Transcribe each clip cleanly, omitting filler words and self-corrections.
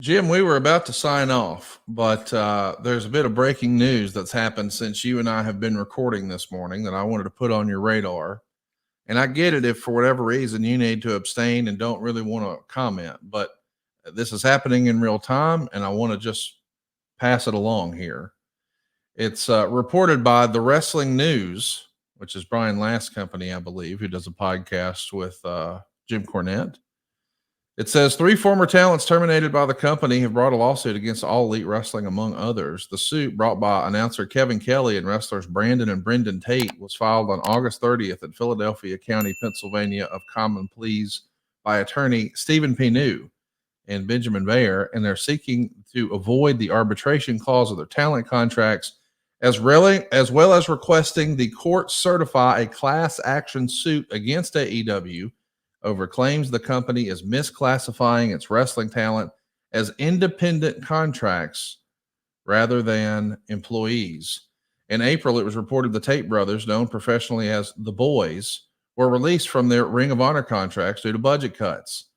Jim, we were about to sign off, but there's a bit of breaking news that's happened since you and I have been recording this morning that I wanted to put on your radar. And I get it if for whatever reason you need to abstain and don't really want to comment, but this is happening in real time, and I want to just pass it along here. It's reported by the Wrestling News, which is Brian Last's company, I believe, who does a podcast with Jim Cornette. It says three former talents terminated by the company have brought a lawsuit against All Elite Wrestling, among others. The suit, brought by announcer Kevin Kelly and wrestlers Brandon and Brendan Tate, was filed on August 30th in Philadelphia County, Pennsylvania, of common pleas by attorney Stephen P. New and Benjamin Bayer, and they're seeking to avoid the arbitration clause of their talent contracts, as well as requesting the court certify a class action suit against AEW over claims the company is misclassifying its wrestling talent as independent contracts rather than employees. In April, it was reported the Tate brothers, known professionally as the Boys, were released from their Ring of Honor contracts due to budget cuts.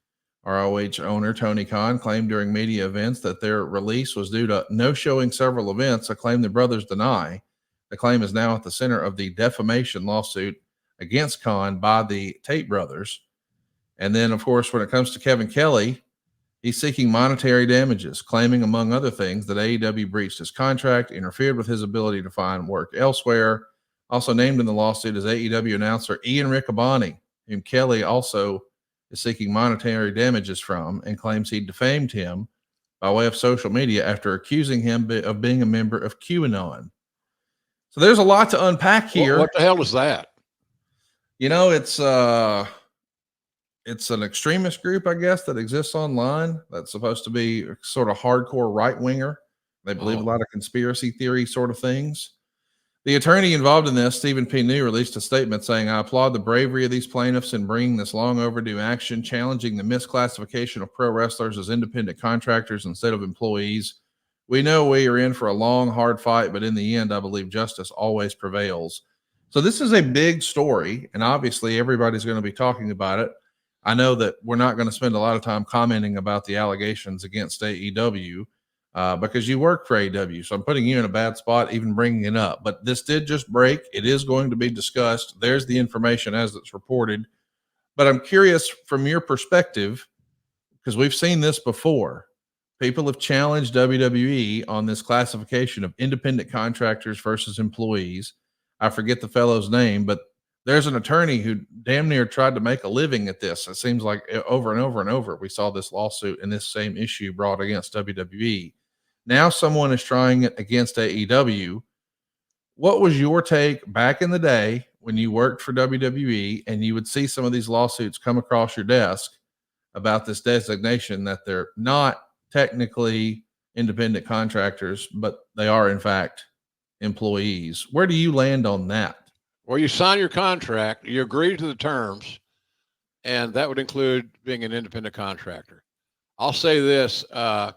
ROH owner Tony Khan claimed during media events that their release was due to no showing several events, a claim the brothers deny. The claim is now at the center of the defamation lawsuit against Khan by the Tate brothers. And then, of course, when it comes to Kevin Kelly, he's seeking monetary damages, claiming, among other things, that AEW breached his contract, interfered with his ability to find work elsewhere. Also named in the lawsuit is AEW announcer Ian Riccaboni, whom Kelly also is seeking monetary damages from, and claims he defamed him by way of social media after accusing him of being a member of QAnon. So there's a lot to unpack here. What the hell is that? You know, it's an extremist group, I guess, that exists online that's supposed to be sort of hardcore right winger. They believe a lot of conspiracy theory sort of things. The attorney involved in this, Stephen P. New, released a statement saying, "I applaud the bravery of these plaintiffs in bringing this long overdue action, challenging the misclassification of pro wrestlers as independent contractors instead of employees. We know we are in for a long, hard fight, but in the end, I believe justice always prevails." So this is a big story, and obviously everybody's going to be talking about it. I know that we're not going to spend a lot of time commenting about the allegations against AEW because you work for AEW. So I'm putting you in a bad spot even bringing it up. But this did just break. It is going to be discussed. There's the information as it's reported. But I'm curious from your perspective, because we've seen this before. People have challenged WWE on this classification of independent contractors versus employees. I forget the fellow's name, but there's an attorney who damn near tried to make a living at this. It seems like over and over and over, we saw this lawsuit and this same issue brought against WWE. Now someone is trying it against AEW. What was your take back in the day when you worked for WWE and you would see some of these lawsuits come across your desk about this designation that they're not technically independent contractors, but they are in fact employees? Where do you land on that? Well, you sign your contract, you agree to the terms, and that would include being an independent contractor. I'll say this: I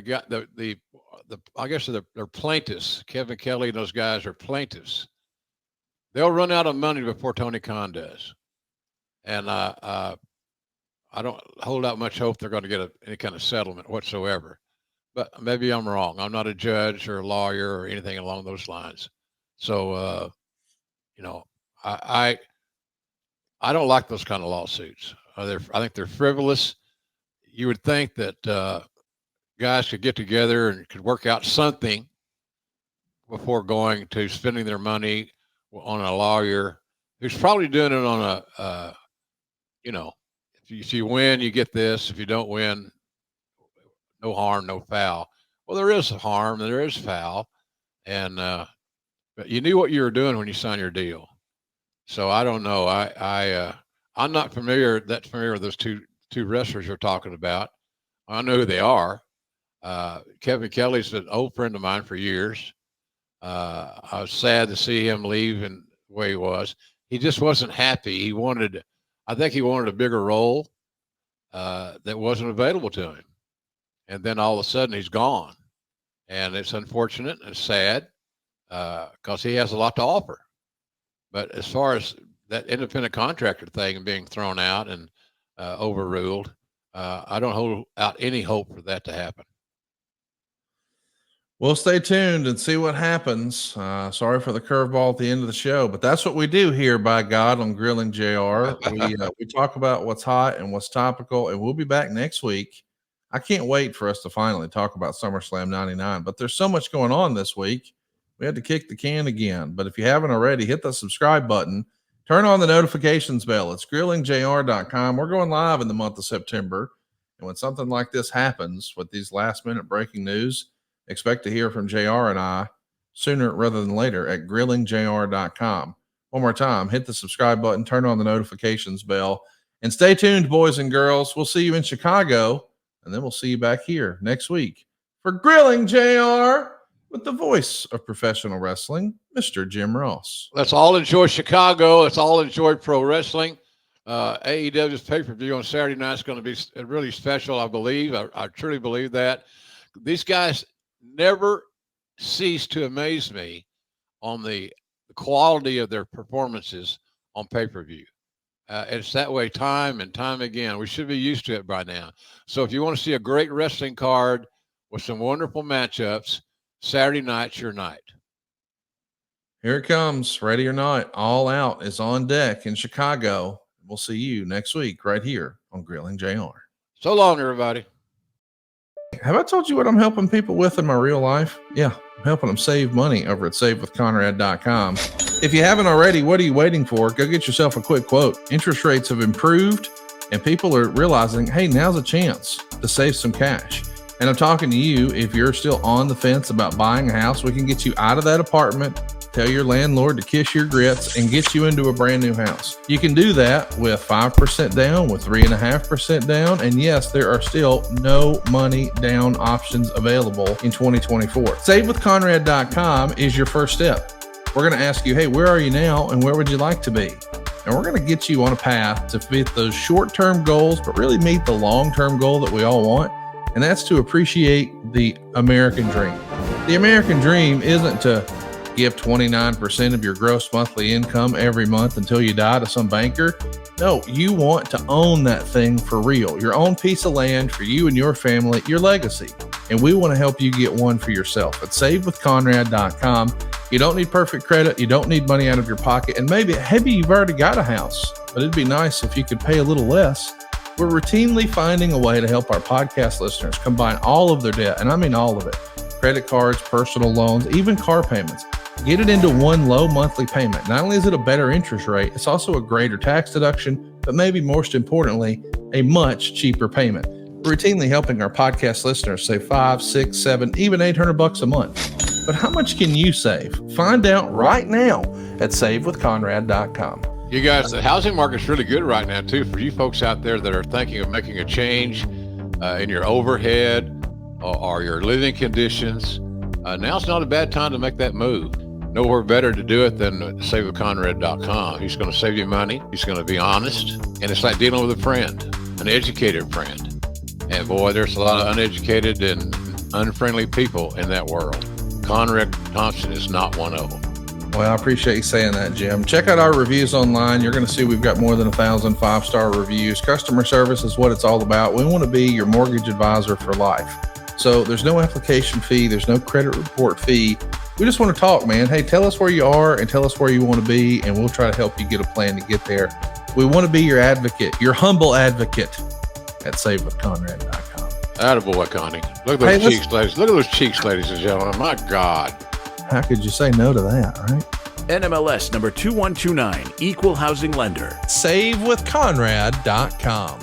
guess they're plaintiffs. Kevin Kelly and those guys are plaintiffs. They'll run out of money before Tony Khan does, and I don't hold out much hope they're going to get any kind of settlement whatsoever. But maybe I'm wrong. I'm not a judge or a lawyer or anything along those lines. So. I don't like those kind of lawsuits. I think they're frivolous. You would think that guys could get together and could work out something before going to spending their money on a lawyer who's probably doing it on if you win, you get this. If you don't win, no harm, no foul. Well, there is harm, there is foul, and but you knew what you were doing when you signed your deal. So I don't know. I'm not familiar with those two wrestlers you're talking about. I know who they are. Kevin Kelly's an old friend of mine for years. I was sad to see him leave in the way he was. He just wasn't happy. I think he wanted a bigger role that wasn't available to him. And then all of a sudden he's gone. And it's unfortunate and sad because he has a lot to offer. But as far as that independent contractor thing being thrown out and overruled, I don't hold out any hope for that to happen. We'll stay tuned and see what happens. Sorry for the curveball at the end of the show, but that's what we do here, by God, on Grilling JR. We talk about what's hot and what's topical, and we'll be back next week. I can't wait for us to finally talk about SummerSlam 99, but there's so much going on this week. We had to kick the can again. But if you haven't already, hit the subscribe button. Turn on the notifications bell. It's grillingjr.com. We're going live in the month of September. And when something like this happens with these last-minute breaking news, expect to hear from JR and I sooner rather than later at grillingjr.com. One more time, hit the subscribe button, turn on the notifications bell, and stay tuned, boys and girls. We'll see you in Chicago, and then we'll see you back here next week for Grilling JR with the voice of professional wrestling, Mr. Jim Ross. Let's all enjoy Chicago. Let's all enjoy pro wrestling. AEW's pay-per-view on Saturday night is going to be really special, I believe. I truly believe that. These guys never cease to amaze me on the quality of their performances on pay-per-view. It's that way time and time again. We should be used to it by now. So if you want to see a great wrestling card with some wonderful matchups, Saturday night's your night. Here it comes. Ready or not, All Out is on deck in Chicago. We'll see you next week right here on Grilling JR. So long, everybody. Have I told you what I'm helping people with in my real life? Yeah, I'm helping them save money over at savewithconrad.com. If you haven't already, what are you waiting for? Go get yourself a quick quote. Interest rates have improved, and people are realizing, hey, now's a chance to save some cash. And I'm talking to you, if you're still on the fence about buying a house, we can get you out of that apartment, tell your landlord to kiss your grits, and get you into a brand new house. You can do that with 5% down, with 3.5% down. And yes, there are still no money down options available in 2024. SaveWithConrad.com is your first step. We're going to ask you, hey, where are you now and where would you like to be? And we're going to get you on a path to fit those short-term goals, but really meet the long-term goal that we all want. And that's to appreciate the American dream. The American dream isn't to give 29% of your gross monthly income every month until you die to some banker. No, you want to own that thing for real. Your own piece of land for you and your family, your legacy. And we want to help you get one for yourself at savewithconrad.com. You don't need perfect credit. You don't need money out of your pocket. And maybe you've already got a house, but it'd be nice if you could pay a little less. We're routinely finding a way to help our podcast listeners combine all of their debt, and I mean all of it. Credit cards, personal loans, even car payments. Get it into one low monthly payment. Not only is it a better interest rate, it's also a greater tax deduction, but maybe most importantly, a much cheaper payment. We're routinely helping our podcast listeners save $500, $600, $700, even $800 a month. But how much can you save? Find out right now at savewithconrad.com. You guys, the housing market's really good right now, too, for you folks out there that are thinking of making a change in your overhead or your living conditions. Now's not a bad time to make that move. Nowhere better to do it than savewithconrad.com. He's going to save you money. He's going to be honest. And it's like dealing with a friend, an educated friend. And boy, there's a lot of uneducated and unfriendly people in that world. Conrad Thompson is not one of them. Well, I appreciate you saying that, Jim. Check out our reviews online. You're going to see we've got more than 1,000 5-star reviews. Customer service is what it's all about. We want to be your mortgage advisor for life. So there's no application fee. There's no credit report fee. We just want to talk, man. Hey, tell us where you are and tell us where you want to be, and we'll try to help you get a plan to get there. We want to be your advocate, your humble advocate at savewithconrad.com. Attaboy, Connie. Look at those cheeks, ladies. Look at those cheeks, ladies and gentlemen. My God. How could you say no to that, right? NMLS number 2129, Equal Housing Lender. SaveWithConrad.com.